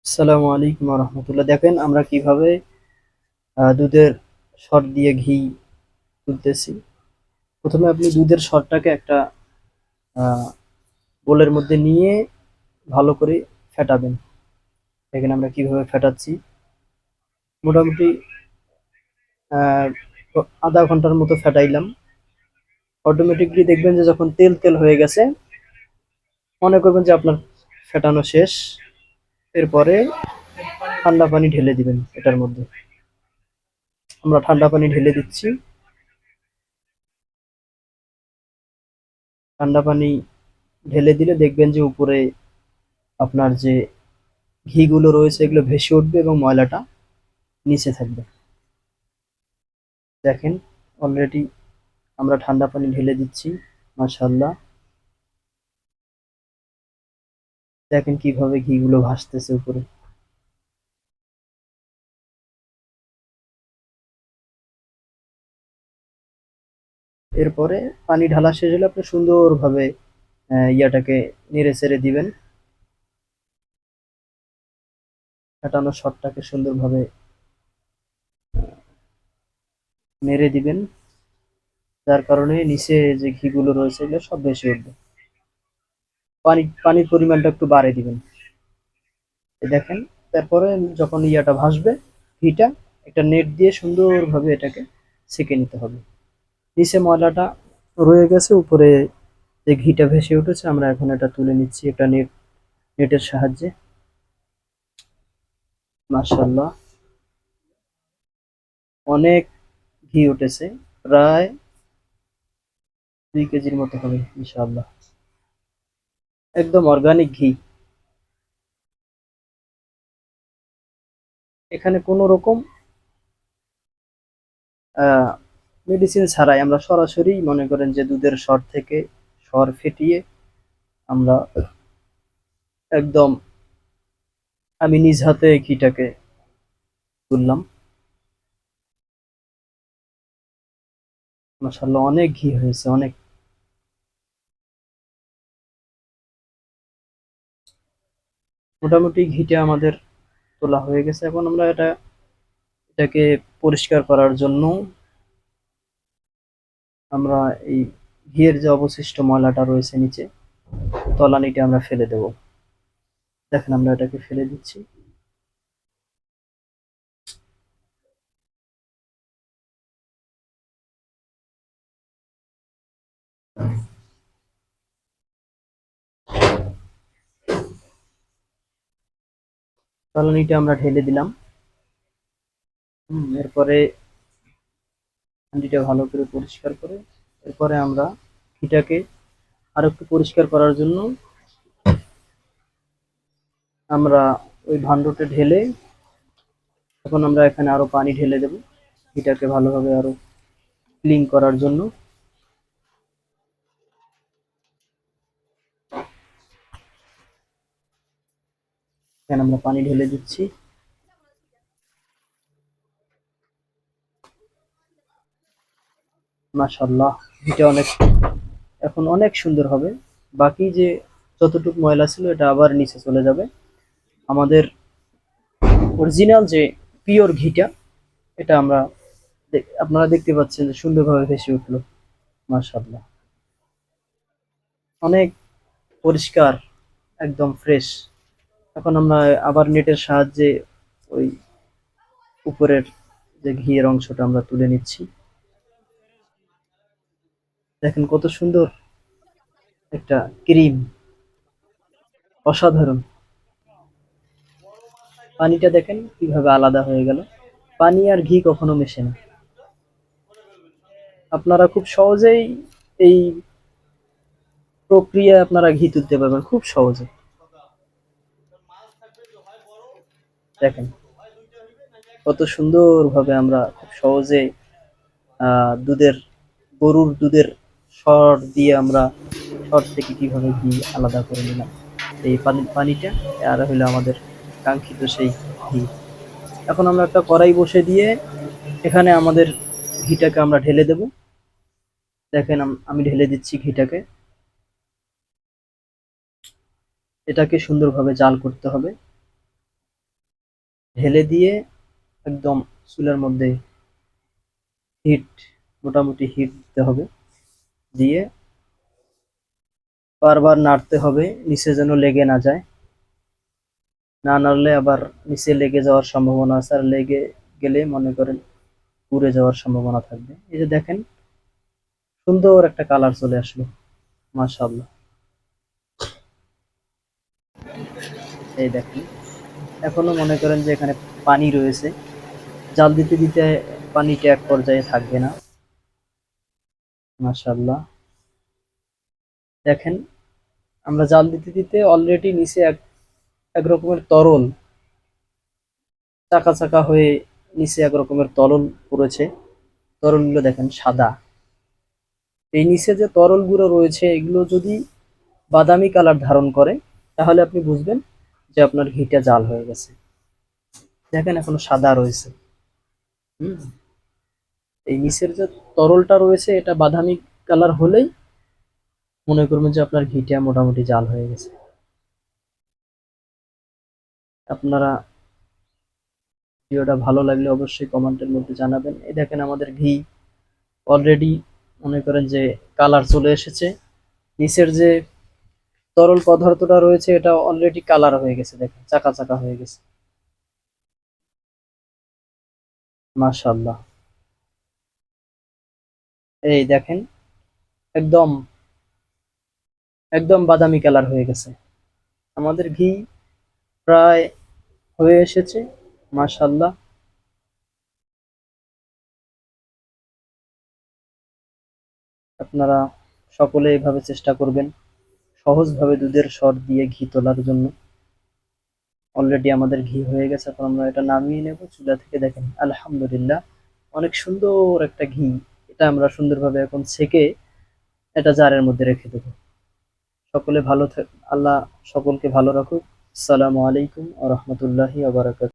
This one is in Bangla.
আসসালামু আলাইকুম রহমতুল্লাহ। দেখেন আমরা কিভাবে দুধের সর দিয়ে ঘি তুলতেছি। প্রথমে আপনি দুধের সরটাকে একটা বোলের মধ্যে নিয়ে ভালো করে ফেটাবেন। দেখেন আমরা কিভাবে ফেটাচ্ছি। মোটামুটি আহ, আধা ঘন্টার মতো ফেটাইলাম। অটোমেটিকলি দেখবেন যে যখন তেল তেল হয়ে গেছে, মনে করবেন যে আপনার ফেটানো শেষ। এরপরে ঠান্ডা পানি ঢেলে দিবেন এটার মধ্যে। আমরা ঠান্ডা পানি ঢেলে দিচ্ছি। ঠান্ডা পানি ঢেলে দিলে দেখবেন যে উপরে আপনার যে ঘিগুলো রয়েছে এগুলো ভেসে উঠবে এবং ময়লাটা নিচে থাকবে। দেখেন অলরেডি আমরা ঠান্ডা পানি ঢেলে দিচ্ছি। মাশাআল্লাহ, দেখেন কিভাবে ঘিগুলো ভাসতেছে উপরে। এরপরে পানি ঢালা শেষ হলে আপনি সুন্দরভাবে ইয়াটাকে নেড়ে চেড়ে দিবেন। কাটানো শটটাকে সুন্দরভাবে নেড়ে দিবেন, যার কারণে নিচে যে ঘিগুলো রয়েছে এগুলো সব ভেসে উঠবে। পানির পরিমাণটা একটু বাড়িয়ে দিবেন। এই দেখেন, তারপরে যখন ইয়াটা ভাসবে, ঘিটা একটা নেট দিয়ে সুন্দরভাবে এটাকে সেঁকে নিতে হবে। নিচে ময়লাটা রয়ে গেছে, উপরে যে ঘিটা ভেসে উঠেছে আমরা এখন এটা তুলে নিচ্ছি একটা নেটের সাহায্যে। মাশাআল্লাহ, অনেক ঘি উঠেছে, প্রায় 2 কেজির মতো হবে ইনশাআল্লাহ। একদম অর্গানিক ঘি। এখানে কোনো রকম মেডিসিন ছাড়াই আমরা সরাসরি মনে করেন যে দুধের সর থেকে সর ফেটিয়ে আমরা একদম, আমি নিজ হাতে ঘিটাকে তুললাম। মাশাআল্লাহ, অনেক ঘি হয়েছে, অনেক। মোটামুটি ঘিটা আমাদের তোলা হয়ে গেছে। এখন আমরা এটাকে পরিষ্কার করার জন্য আমরা এই ঘিয়ের যে অবশিষ্ট ময়লাটা রয়েছে নিচে তলানিতে আমরা ফেলে দেব। দেখেন আমরা এটাকে ফেলে দিচ্ছি। তলানিতে আমরা ঢেলে দিলাম। এরপরে হাঁড়িটা ভালো করে পরিষ্কার করে, এরপরে আমরা ঘিটাকে আর একটু পরিষ্কার করার জন্য আমরা ওই ভাণ্ডটা ঢেলে এখন আমরা এখানে আরো পানি ঢেলে দেব ঘিটাকে ভালোভাবে আরো ক্লিন করার জন্য। এখানে আমরা পানি ঢেলে দিচ্ছি। মাশাআল্লাহ, ঘিটা অনেক এখন অনেক সুন্দর হবে। বাকি যে যতটুকু ময়লা ছিল এটা আবার নিচে চলে যাবে। আমাদের অরিজিনাল যে পিওর ঘিটা, এটা আমরা আপনারা দেখতে পাচ্ছেন যে সুন্দরভাবে ভেসে উঠলো। মাশাআল্লাহ, অনেক পরিষ্কার, একদম ফ্রেশ। এখন আমরা আবার নেটের সাহায্যে ওই উপরের যে ঘিয়ের অংশটা আমরা তুলে নিচ্ছি। দেখেন কত সুন্দর একটা ক্রিম, অসাধারণ। পানিটা দেখেন কিভাবে আলাদা হয়ে গেল। পানি আর ঘি কখনো মেশে না। আপনারা খুব সহজেই এই প্রক্রিয়ায় আপনারা ঘি তুলতে পারবেন খুব সহজে। দেখেন কত সুন্দরভাবে আমরা খুব সহজে দুধের, গরুর দুধের সর দিয়ে আমরা সর থেকে কিভাবে ঘি আলাদা করে নিলাম। এই পানিটা আর হলো আমাদের কাঙ্ক্ষিত সেই ঘি। এখন আমরা একটা কড়াই বসে দিয়ে এখানে আমাদের ঘিটাকে আমরা ঢেলে দেব। দেখেন আমি ঢেলে দিচ্ছি ঘিটাকে। এটাকে সুন্দরভাবে জাল করতে হবে। ঢেলে দিয়ে একদম চুলার মধ্যে হিট, মোটামুটি হিট দিতে হবে। দিয়ে বারবার নাড়তে হবে নিচে যেন লেগে না যায়। না নাড়লে আবার নিচে লেগে যাওয়ার সম্ভাবনা আছে, আর লেগে গেলে মনে করেন পুড়ে যাওয়ার সম্ভাবনা থাকবে। এই যে দেখেন, সুন্দর একটা কালার চলে আসলো, মাশাআল্লাহ। এই দেখেন, এখনো মনে করেন যে এখানে পানি রয়েছে। জাল দিতে দিতে পানিটা এক পর্যায়ে থাকবে না। মাশাআল্লাহ, দেখেন আমরা জাল দিতে দিতে অলরেডি নিচে এক এক রকমের তরল, চাকা চাকা হয়ে নিচে এক রকমের তরল পড়েছে। তরলগুলো দেখেন সাদা। এই নিচে যে তরলগুলো রয়েছে এগুলো যদি বাদামি কালার ধারণ করে, তাহলে আপনি বুঝবেন যে আপনার ঘিটা জাল হয়ে গেছে। দেখেন এখনো সাদা রয়েছে। হুম, এই নিচের যে তরলটা রয়েছে এটা বাদামি কালার হলেই মনে করবেন যে আপনার ঘিটা মোটামুটি জাল হয়ে গেছে। আপনারা ভিডিওটা ভালো লাগলে অবশ্যই কমেন্টের মধ্যে জানাবেন। এই দেখেন আমাদের ঘি অলরেডি মনে করেন যে কালার চলে এসেছে। নিচের যে তরল পদার্থটা রয়েছে এটা অলরেডি কালার হয়ে গেছে, দেখেন চাকা চাকা হয়ে গেছে। মাশাআল্লাহ, এই দেখেন একদম একদম বাদামি কালার হয়ে গেছে আমাদের ঘি, প্রায় হয়ে এসেছে। মাশাআল্লাহ, আপনারা সকলে এভাবে চেষ্টা করবেন সহজভাবে দুধের সর দিয়ে ঘি তোলার জন্য। অলরেডি আমাদের ঘি হয়ে গেছে, এখন আমরা এটা নামিয়ে নেব চুলা থেকে। দেখেন আলহামদুলিল্লাহ, অনেক সুন্দর একটা ঘি। এটা আমরা সুন্দরভাবে এখন ছেঁকে এটা জারের মধ্যে রেখে দেবো। সকলে ভালো আল্লাহ সকলকে ভালো রাখুক। আসসালামু আলাইকুম ওয়া রাহমাতুল্লাহি ওয়া বারাকাতুহু।